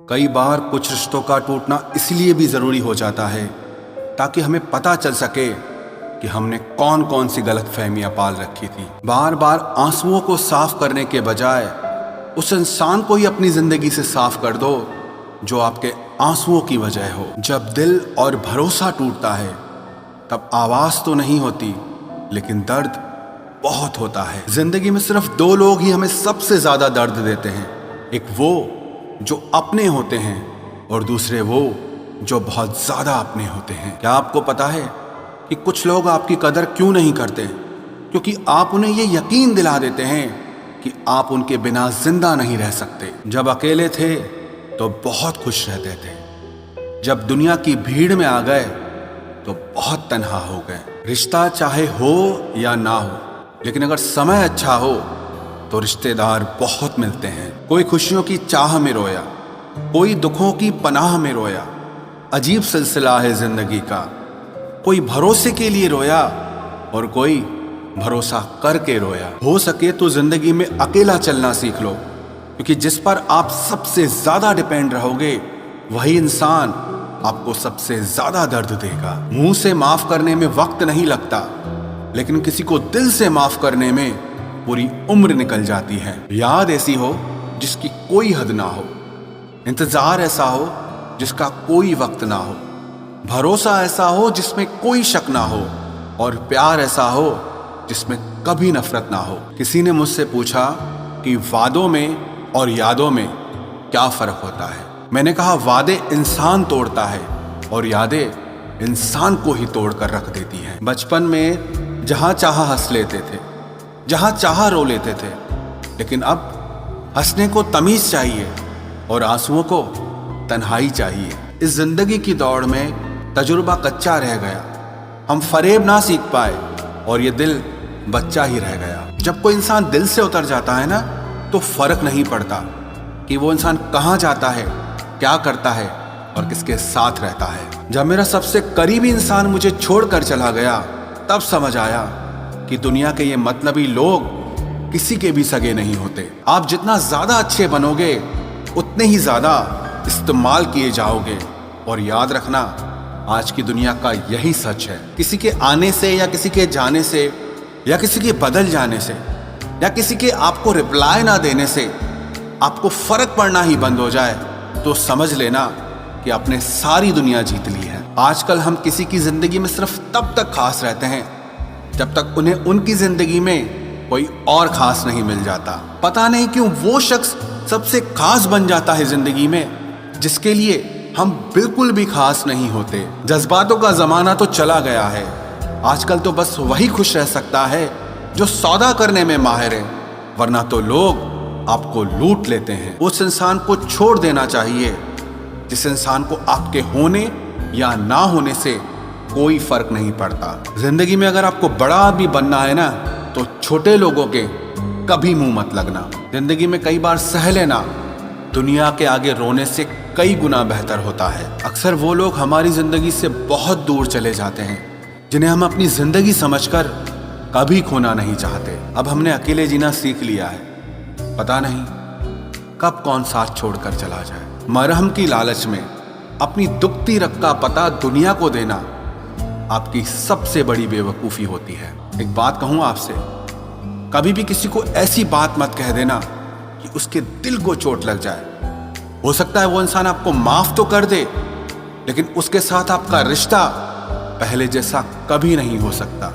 कई बार कुछ रिश्तों का टूटना इसलिए भी जरूरी हो जाता है ताकि हमें पता चल सके कि हमने कौन कौन सी गलतफहमियां पाल रखी थी। बार बार आंसुओं को साफ करने के बजाय उस इंसान को ही अपनी जिंदगी से साफ कर दो जो आपके आंसुओं की वजह हो। जब दिल और भरोसा टूटता है तब आवाज तो नहीं होती लेकिन दर्द बहुत होता है। जिंदगी में सिर्फ दो लोग ही हमें सबसे ज्यादा दर्द देते हैं, एक वो जो अपने होते हैं और दूसरे वो जो बहुत ज्यादा अपने होते हैं। क्या आपको पता है कि कुछ लोग आपकी कदर क्यों नहीं करते? क्योंकि आप उन्हें ये यकीन दिला देते हैं कि आप उनके बिना जिंदा नहीं रह सकते। जब अकेले थे तो बहुत खुश रहते थे, जब दुनिया की भीड़ में आ गए तो बहुत तन्हा हो गए। रिश्ता चाहे हो या ना हो, लेकिन अगर समय अच्छा हो तो रिश्तेदार बहुत मिलते हैं। कोई खुशियों की चाह में रोया, कोई दुखों की पनाह में रोया। अजीब सिलसिला है जिंदगी का, कोई भरोसे के लिए रोया और कोई भरोसा करके रोया। हो सके तो जिंदगी में अकेला चलना सीख लो, क्योंकि जिस पर आप सबसे ज्यादा डिपेंड रहोगे वही इंसान आपको सबसे ज्यादा दर्द देगा। मुंह से माफ करने में वक्त नहीं लगता, लेकिन किसी को दिल से माफ करने में पूरी उम्र निकल जाती है। याद ऐसी हो जिसकी कोई हद ना हो, इंतजार ऐसा हो जिसका कोई वक्त ना हो, भरोसा ऐसा हो जिसमें कोई शक ना हो, और प्यार ऐसा हो जिसमें कभी नफरत ना हो। किसी ने मुझसे पूछा कि वादों में और यादों में क्या फर्क होता है। मैंने कहा वादे इंसान तोड़ता है और यादें इंसान को ही तोड़ कर रख देती हैं। बचपन में जहां चाहा हंस लेते थे, जहां चाहा रो लेते थे, लेकिन अब हंसने को तमीज चाहिए और आंसुओं को तन्हाई चाहिए। इस जिंदगी की दौड़ में तजुर्बा कच्चा रह गया, हम फरेब ना सीख पाए और ये दिल बच्चा ही रह गया। जब कोई इंसान दिल से उतर जाता है ना, तो फर्क नहीं पड़ता कि वो इंसान कहाँ जाता है, क्या करता है और किसके साथ रहता है। जब मेरा सबसे करीबी इंसान मुझे छोड़कर चला गया, तब समझ आया कि दुनिया के ये मतलबी लोग किसी के भी सगे नहीं होते। आप जितना ज्यादा अच्छे बनोगे उतने ही ज्यादा इस्तेमाल किए जाओगे। और याद रखना, आज की दुनिया का यही सच है। किसी के आने से या किसी के जाने से या किसी के बदल जाने से या किसी के आपको रिप्लाई ना देने से आपको फर्क पड़ना ही बंद हो जाए तो समझ लेना कि आपने सारी दुनिया जीत ली है। आजकल हम किसी की जिंदगी में सिर्फ तब तक खास रहते हैं जब तक उन्हें उनकी जिंदगी में कोई और खास नहीं मिल जाता। पता नहीं क्यों वो शख्स सबसे खास बन जाता है जिंदगी में जिसके लिए हम बिल्कुल भी खास नहीं होते। जज्बातों का जमाना तो चला गया है, आजकल तो बस वही खुश रह सकता है जो सौदा करने में माहिर है, वरना तो लोग आपको लूट लेते हैं। उस इंसान को छोड़ देना चाहिए जिस इंसान को आपके होने या ना होने से कोई फर्क नहीं पड़ता। जिंदगी में अगर आपको बड़ा आदमी बनना है ना, तो छोटे लोगों के कभी मुंह मत लगना। जिंदगी में कई बार सह लेना दुनिया के आगे रोने से कई गुना बेहतर होता है। अक्सर वो लोग हमारी जिंदगी से बहुत दूर चले जाते हैं जिन्हें हम अपनी जिंदगी समझकर कभी खोना नहीं चाहते। अब हमने अकेले जीना सीख लिया है, पता नहीं कब कौन साथ छोड़कर चला जाए। मरहम की लालच में अपनी दुखती रग का पता दुनिया को देना आपकी सबसे बड़ी बेवकूफी होती है। एक बात कहूं आपसे, कभी भी किसी को ऐसी बात मत कह देना कि उसके दिल को चोट लग जाए। हो सकता है वो इंसान आपको माफ तो कर दे, लेकिन उसके साथ आपका रिश्ता पहले जैसा कभी नहीं हो सकता।